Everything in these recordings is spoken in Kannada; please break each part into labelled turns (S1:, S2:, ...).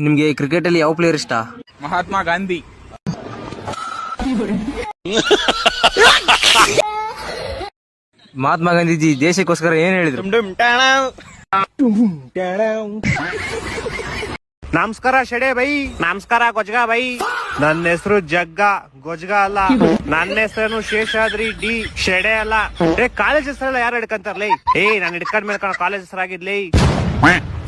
S1: ನಿಮ್ಗೆ ಕ್ರಿಕೆಟ್ ಅಲ್ಲಿ ಯಾವ ಪ್ಲೇಯರ್ ಇಷ್ಟ?
S2: ಮಹಾತ್ಮ ಗಾಂಧಿ.
S1: ಮಹಾತ್ಮ ಗಾಂಧೀಜಿ ದೇಶಕ್ಕೋಸ್ಕರ ಏನ್ ಹೇಳಿದ್ರು?
S3: ನಮಸ್ಕಾರ ಶೆಡೆ ಬೈ. ನಮಸ್ಕಾರ ಗೊಜ್ಗ ಬೈ. ನನ್ನ ಹೆಸರು ಜಗ್ಗ, ಗೊಜ್ಗ ಅಲ್ಲ. ನನ್ನ ಹೆಸರು ಶೇಷಾದ್ರಿ ಡಿ, ಶೆಡೆ ಅಲ್ಲ. ಕಾಲೇಜ್ ಹೆಸರೆಲ್ಲ ಯಾರು ಹಿಡ್ಕಂತಾರಲೇ? ನಾನು ಹಿಡ್ಕೊಂಡ್ ಮೇಲೆ ಕಾಲೇಜ್ ಹೆಸರಾಗಿದ್ಲಿ.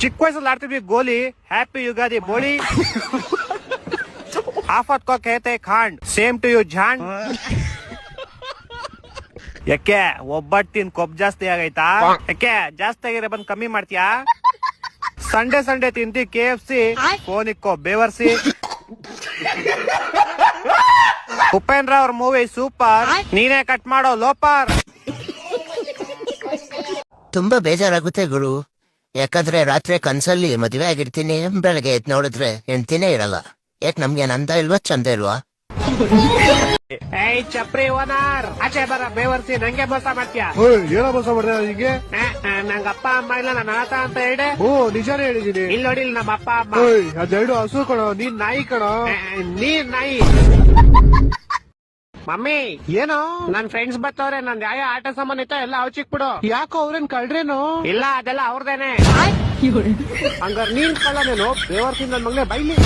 S3: ಚಿಕ್ಕ ವಯಸ್ಸಲ್ಲಿ ಆಡ್ತಿದ್ವಿ ಗೋಲಿ. ಹ್ಯಾಪಿ ಯುಗಾದಿ ಬೋಳಿ. ಆಫತ್ ಕೋ ಕೇತೆ ಖಾಂಡ್, ಸೇಮ್ ಟು ಯು ಜಾಂಡ್. ಯಾಕೆ ಒಬ್ಬಟ್ಟಿನ ಕೊಬ್ಬು ಜಾಸ್ತಿ ಆಗೈತಾ? ಯಾಕೆ ಜಾಸ್ತಿ ಆಗಿರೋ ಬಂದ್ ಕಮ್ಮಿ ಮಾಡ್ತೀಯಾ? ಸಂಡೆ ತಿಂತಿ KFC, ಫೋನಿಕ್ಕೋ ಬೇವರ್ಸಿ. ಉಪೇಂದ್ರ ಅವ್ರ ಮೂವಿ ಸೂಪರ್, ನೀನೇ ಕಟ್ ಮಾಡೋ ಲೋಪರ್.
S4: ತುಂಬಾ ಬೇಜಾರಾಗುತ್ತೆ ಗುರು. ಯಾಕಂದ್ರೆ ರಾತ್ರಿ ಕನ್ಸಲ್ಲಿ ಮದುವೆ ಆಗಿರ್ತೀನಿ, ಬೆಳಗ್ಗೆ ಎದ್ದು ನೋಡಿದ್ರೆ ಹೆಂಡ್ತಿನೇ ಇರಲ್ಲ. ಯಾಕೆ ನಮ್ಗೆ ನಂದ ಇಲ್ವಾ, ಚಂದ ಇಲ್ವಾ?
S3: ಚಪ್ರಿ ಓನರ್, ಆಚೆ ಬರ ಬೇವರ್ಸಿ. ನಂಗೆ ಮೋಸ ಮಾಡ್ತೀಯಾ?
S5: ಏನೋ ಮೋಸ ಮಾಡಿದೆ ನನಗೆ?
S3: ನಂಗ ಅಪ್ಪ ಅಮ್ಮ ಇಲ್ಲ, ನಾನು ಅನಾಥ ಅಂತ ಹೇಳಿ.
S5: ನಿಜಾನೇ ಹೇಳಿದೀನಿ.
S3: ಇಲ್ಲಿ ನೋಡಿ, ನಮ್ಮ ಅಪ್ಪ ಅಮ್ಮ.
S5: ಅದೆರಡು ಹಸು ಕಣೋ, ನೀನ್ ನಾಯಿ ಕಣೋ.
S3: ನೀನ್ ನಾಯಿ. ಮಮ್ಮಿ
S5: ಏನೋ
S3: ನನ್ ಫ್ರೆಂಡ್ಸ್ ಬರ್ತವ್ರೆ, ನನ್ ಯಾವ ಆಟ ಸಾಮಾನ್ ಇತ್ತ ಎಲ್ಲ ಅವ್ ಚಿಕ್ ಬಿಡು.
S5: ಯಾಕೋ ಅವ್ರೇನ್ ಕಳ್ರೇನು?
S3: ಇಲ್ಲ, ಅದೆಲ್ಲ ಅವ್ರದೇನೆ. ಹಂಗಾರ ನೀನ್ ಕಳ್ಳನೇನು? ಬೇವರ್ಸಿಂದ ನನ್ ಮಗನೇ ಬೈಲಿ.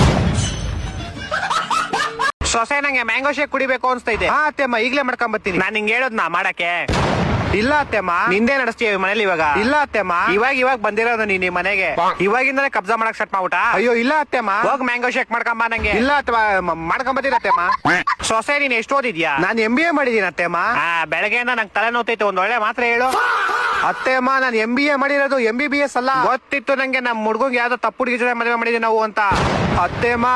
S3: ಸೊಸೆ ನಂಗೆ ಮ್ಯಾಂಗೋ ಶೇಕ್ ಕುಡಿಬೇಕು ಅನ್ಸ್ತಾ ಇದೆ. ಅತ್ತೆಮ್ಮ ಈಗ್ಲೇ ಮಾಡ್ಕೊಂಡ್ ಬರ್ತೀನಿ. ನಾನ್ ನಿಂಗೆ ಹೇಳೋದ್ನಾ ಮಾಡಕ್ಕೆ? ಇಲ್ಲ ಅತ್ತೆಮ್ಮ. ನಿಂದೇ ನಡೆಸ್ತೀಯ ಮನೇಲಿ ಇವಾಗ? ಇಲ್ಲ ಅತ್ತೆಮ್ಮ, ಇವಾಗ ಬಂದಿರೋದು ನೀನ್ ಮನೆಗೆ. ಇವಾಗಿಂದಾನೆ ಕಬ್ಜಾ ಮಾಡಕ್ ಸ್ಟಾರ್ಟ್ ಮಾಡ್ಬಿಟ್ಟ? ಅಯ್ಯೋ ಇಲ್ಲ ಅತ್ತೆಮ್ಮ, ಹೋಗ್ ಮ್ಯಾಂಗೋ ಶೇಕ್ ಮಾಡ್ಕೊಂಬ ನಂಗೆ. ಇಲ್ಲ ಅತ್ತೆಮ್ಮ, ಮಾಡ್ಕೊಂಬತ್ತೀರ ಅತ್ತೆಮ್ಮ. ಸೊಸೆ ನೀನ್ ಎಷ್ಟು ಓದಿದ್ಯಾ? ನಾನು MBA ಮಾಡಿದೀನಿ ಅತ್ತೆಮ್ಮ. ಬೆಳಗ್ಗೆಯಿಂದ ನಂಗೆ ತಲೆ ನೋತೈತೆ, ಒಂದ್ ಒಳ್ಳೆ ಮಾತ್ರ ಹೇಳು. ಅತ್ತೆಮ್ಮ, ನಾನು MBA ಮಾಡಿರೋದು MBBS ಅಲ್ಲ. ಗೊತ್ತಿತ್ತು ನಂಗೆ ನಮ್ ಹುಡ್ಗಂಗೆ ಯಾವ್ದೋ ತಪ್ಪು ಹುಡುಗಿ ಜೊತೆ ಮದುವೆ ಮಾಡಿದೀವಿ ನಾವು ಅಂತ. ಅತ್ತೆಮ್ಮ,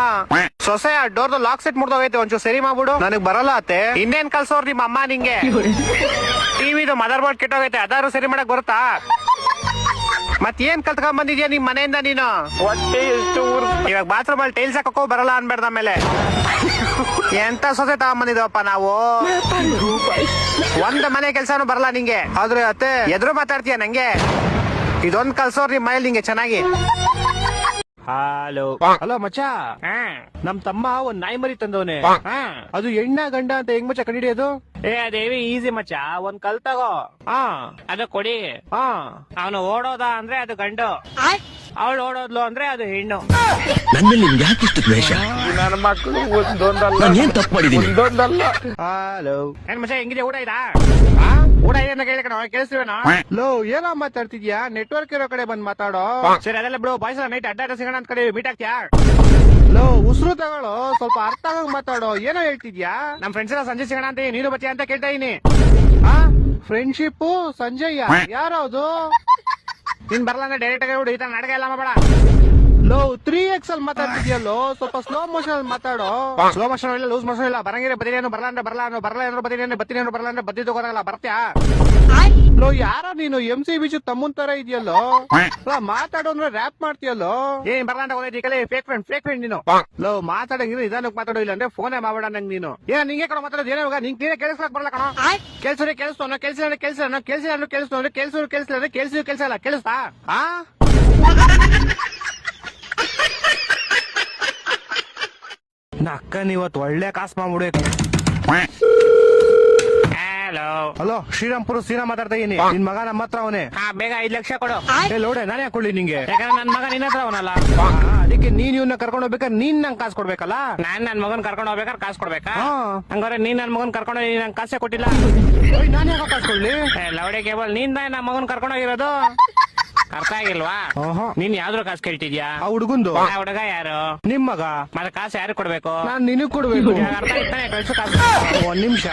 S3: ಸೊಸೆ ಡೋರ್ ಲಾಕ್ ಸೆಟ್ ಮುಡ್ದೋಗೈತೆ, ಒಂಚೂರು ಸರಿ ಮಾಡ್ಬಿಡು. ನನಗ್ ಬರಲ್ಲ ಅತ್ತೆ. ಇನ್ನೇನ್ ಕಲ್ಸೋರ್ ನಿಮ್ಮ ಅಮ್ಮ ನಿಂಗೆ? ಟಿವಿದು ಮದರ್ ಬೋರ್ಡ್ ಕೆಟ್ಟೋಗೈತೆ, ಅದಾರು ಸರಿ ಮಾಡಕ್ ಬರುತ್ತಾ? ಮತ್ತೇನ್ ಕಲ್ತ್ಕೊಂಡ್ ಬಂದಿದ್ಯಾ ನಿಮ್ ಮನೆಯಿಂದ ನೀನು? ಇವಾಗ ಬಾತ್ರೂಮ್ ಅಲ್ಲಿ ಟೈಲ್ಸ್ ಹಾಕೋ ಬರಲ್ಲ ಅನ್ಬೇಡ್ದ ಮೇಲೆ. ಎಂತ ಸೊಸೆ ತಗೊಂಬಂದಿದವಪ್ಪ ನಾವು. ಒಂದ್ ಮನೆ ಕೆಲ್ಸಾನು ಬರಲ್ಲ ನಿಂಗೆ. ಆದ್ರೆ ಅತ್ತೆ ಎದುರು ಮಾತಾಡ್ತೀಯ ನಂಗೆ. ಇದೊಂದ್ ಕಲ್ಸೋರ್ ನಿಮ್ ಮನೇಲಿ ನಿಂಗೆ ಚೆನ್ನಾಗಿ. ಹಲೋ ಮಚ್ಚ, ನಮ್ ತಮ್ಮ ಒಂದ್ ನಾಯಿ ಮರಿ ತಂದವನೆ. ಅದು ಹೆಣ್ಣ ಗಂಡ ಅಂತ ಹೆಂಗ್ ಮಚ್ಚ ಕಂಡಿಡಿಯೋದು? ಅದೇವಿ ಈಸಿ ಮಚ್ಚ, ಒಂದ್ ಕಲ್ ತಗೋ. ಅದು ಕೊಡಿ. ಅವನು ಓಡೋದ ಅಂದ್ರೆ ಅದು ಗಂಡು, ಅವಳು ಓಡೋದ್ಲು ಅಂದ್ರೆ ಅದು ಹೆಣ್ಣು.
S6: ನನ್ನಲ್ಲಿ ನಿಮ್ಗೆ ಯಾಕಿಷ್ಟು ದ್ವೇಷ?
S2: ನನ್ನ ಮಕ್ಕಳು ಒಂದೊಂದಲ್ಲ,
S6: ಏನ್ ತಪ್ಪು ಮಾಡಿದೀನಿ?
S3: ಹಲೋ ಏನ್ ಮಚ್ಚ, ಹೆಂಗಿದೆ? ಊಟ ಇದಾ? ಊಟ ಇದೆ ಅಂತ ಕೇಳಿ ಕಣ, ಕೇಳಿಸ್ತೀವೇನೋ?
S5: ಲೋ ಏನೋ ಮಾತಾಡ್ತಿದ್ಯಾ? ನೆಟ್ವರ್ಕ್ ಇರೋ ಕಡೆ ಬಂದ್ ಮಾತಾಡೋ.
S3: ಸರಿ, ಅದೆಲ್ಲ ಬಿಡು. ಬಾಯ್ಸ್ ನೈಟ್ ಅಡ್ಡ ಸಿಗೋಣ ಅಂತ ಕಡೆ ಮೀಟ್ ಆಗ್ತೀಯಾ?
S5: ಲೋ ಉಸಿರು ತಗೊಳ್ಳೋ, ಸ್ವಲ್ಪ ಅರ್ಥ ಆಗಂಗ್ ಮಾತಾಡೋ. ಏನೋ ಹೇಳ್ತಿದ್ಯಾ?
S3: ನಮ್ ಫ್ರೆಂಡ್ಸ್ ಎಲ್ಲ ಸಂಜೆ ಸಿಗೋಣ ಅಂತ ನೀನು ಬಚ್ಚ ಅಂತ ಕೇಳ್ತಾ ಇದೀನಿ.
S5: ಫ್ರೆಂಡ್ಶಿಪ್ ಸಂಜಯ್ ಯಾರದು?
S3: ನೀನ್ ಬರಲ್ಲ ಅಂದ್ರೆ ಡೈರೆಕ್ಟ್ ಆಗಿ ಬಿಡು, ಈ ತರ ನಾಟಕ ಎಲ್ಲ ಮಾಡಬೇಡ.
S5: ಲೋ 3x ಅಲ್ಲಿ ಮಾತಾಡ್ತಿದ್ಯಲ್ಲೋ, ಸ್ವಲ್ಪ ಸ್ಲೋ ಮೋಷನ್ ಅಲ್ಲಿ ಮಾತಾಡೋ.
S3: ಸ್ಲೋ ಮೋಷನ್ ಇಲ್ಲ, ಲೂಸ್ ಮೋಷನ್ ಇಲ್ಲ. ಬರಂಗಿರ ಬದಿನೇನು ಬರಲ್ಲ ಅಂದ್ರೆ ಬರಲ್ಲ, ಬರಲ್ಲ ಅಂದ್ರೆ ಬದಿನೇನು, ಬತ್ತಿನೇನು ಬರಲ್ಲ ಅಂದ್ರೆ ಬದ್ದಿ ತಗೋರಲ್ಲ. ಬರ್ತ್ಯಾ?
S5: ಲೋ ಯಾರ ನೀನು? MC ಬಿಜು ತಮ್ಮನ್ ತರ ಇದೆಯಲ್ಲೋ. ಮಾತಾಡೋ ಅಂದ್ರೆ ರ್ಯಾಪ್ ಮಾಡ್ತೀಯಲ್ಲೋ.
S3: ಏನ್ ಬರಲ್ಲ ಅಂತ ಹೋಗೈತಿ ಕಲೆ. ಫೇಕ್ ಫ್ರೆಂಡ್ ನೀನು. ಲೋ ಮಾತಾಡಂಗಿದ್ರೆ ನಿಧಾನಕ್ಕೆ ಮಾತಾಡೋ, ಇಲ್ಲ ಅಂದ್ರೆ ಫೋನೇ ಮಾಡ್ಬೇಡ ನಂಗೆ ನೀನು. ಏನ ನಿಂಗೆ ಕಣ ಮಾತಾಡೋದು? ಏನೋ ಇವಾಗ ನಿಂಗೆ ಕೇಳಿಸ್ಲಾಕ್ ಬರಲ್ಲ ಕಣ. ಕೆಲ್ಸೋರೆ ಕೇಳಿಸ್ತಾನ, ಕೇಳಿಸಿಲ್ಲ ಕೇಳಿಸಲ್ಲ. ಕೇಳಿಸ್ತಾ? ನಕ್ಕ ನೀವತ್ ಒಳ್ಳೆ ಕಾಸ್ ಮಾಡ್ಬಿಡು.
S5: ಹಲೋ ಶ್ರೀರಾಮ್ಪುರ ಸೀನಾ ಮಾತಾಡ್ತಾ ಇದೀನಿ. ನಿನ್ ಮಗ ನಮ್ಮ ಹತ್ರ ಅವನೇ.
S3: ಬೇಗ 5 ಲಕ್ಷ ಕೊಡು.
S5: ಲೋಡೆ ನಾನೇ ಹಾಕೊಳ್ಳಿ ನಿಂಗೆ.
S3: ಯಾಕಂದ್ರೆ ನನ್ ಮಗ ನಿನ್ನ ಹತ್ರ ಅವನಲ್ಲ.
S5: ಅದಕ್ಕೆ ನೀನ್ ಇವನ್ನ ಕರ್ಕೊಂಡು ಹೋಗ್ಬೇಕಾದ್ರೆ ನೀನ್ ನಂಗೆ ಕಾಸು ಕೊಡ್ಬೇಕಲ್ಲ.
S3: ನಾನ್ ನನ್ ಮಗನ್ ಕರ್ಕೊಂಡು ಹೋಗ್ಬೇಕಾದ್ರೆ ಕಾಸು ಕೊಡ್ಬೇಕಾ? ಹಂಗಾರೆ ನೀನ್ ನನ್ ಮಗನ್ ಕರ್ಕೊಂಡು ಹೋಗಿ ನಂಗೆ ಕಾಸೇ ಕೊಟ್ಟಿಲ್ಲ.
S5: ನಾನು ಯಾಕೆ ಕಾಸು ಕೊಡ್ಲಿ?
S3: ಲವಡೆ ಕೇಬಲ್ ನೀನ್ ನನ್ನ ಮಗನ್ ಕರ್ಕೊಂಡು ಹೋಗಿರೋದು. ಅರ್ಥ ಆಗಿಲ್ವಾ? ನೀನ್ ಯಾವ್ದ್ರ ಕಾಸು ಕೇಳ್ತಿದ್ಯಾ?
S5: ಆ ಹುಡುಗಂದು.
S3: ಹುಡುಗ ಯಾರು?
S5: ನಿಮ್ ಮಗ.
S3: ಮತ್ತೆ ಕಾಸು ಯಾರು ಕೊಡ್ಬೇಕು?
S5: ನಾನ್ ನಿನಗ್ ಕೊಡ್ಬೇಕು.
S3: ಅರ್ಥ ಆಯ್ತಾನೆ? ಕಳ್ಸು ಕಾಸು.
S5: ಒಂದ್ ನಿಮಿಷ,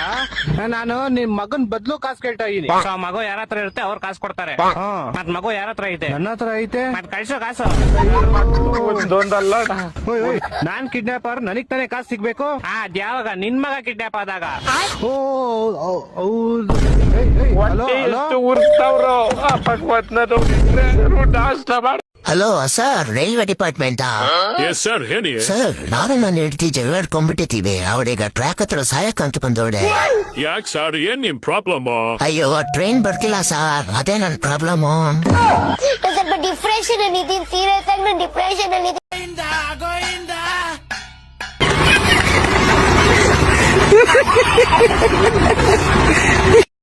S5: ನಾನು ನಿಮ್ ಮಗನ್ ಬದ್ಲು ಕಾಸು ಕೇಳ್ತಾ ಇದೀನಿ.
S3: ಮಗು ಯಾರ ಹತ್ರ ಇರುತ್ತೆ ಅವ್ರು ಕಾಸು ಕೊಡ್ತಾರೆ. ಮತ್ ಮಗು ಯಾರ ಹತ್ರ ಐತೆ?
S5: ನನ್ನ ಹತ್ರ ಐತೆ.
S3: ಮತ್ ಕಳ್ಸೋ ಕಾಸು.
S2: ಒಂದೊಂದಲ್ಲ.
S5: ನಾನ್ ಕಿಡ್ನಾಪರ್, ನನಗ್ ತಾನೇ ಕಾಸು ಸಿಗ್ಬೇಕು.
S3: ಅದ್ಯಾವಾಗ? ನಿನ್ ಮಗ ಕಿಡ್ನಾಪ್ ಆದಾಗ.
S5: ಹೌದು.
S4: ಹಲೋ ಸರ್, ರೈಲ್ವೆ ಡಿಪಾರ್ಟ್ಮೆಂಟಾ? ಸರ್, ನಾನು ನನ್ನ ಹೆಂಡತಿ ಜಗಳಾಡ್ಕೊಂಡ್ಬಿಟ್ಟಿದ್ದೀವಿ. ಅವಳೀಗ ಟ್ರ್ಯಾಕ್ ಹತ್ರ ಸಾಯಕ್ಕಂತ ಬಂದವಳೆ.
S6: ಯಾಕೆ ಸರ್, ಏನ್ ನಿಮ್ ಪ್ರಾಬ್ಲಮ್?
S4: ಅಯ್ಯೋ, ಟ್ರೈನ್ ಬರ್ತಿಲ್ಲ ಸರ್, ಅದೇ ನನ್ ಪ್ರಾಬ್ಲಮ್.
S7: ಸ್ವಲ್ಪ ಡಿಪ್ರೆಷನ್ ಅಲ್ಲಿ ಇದೀನಿ, ಸೀರಿಯಸ್ ಆಗಿ ನಾನು ಡಿಪ್ರೆಷನ್ ಅಲ್ಲಿ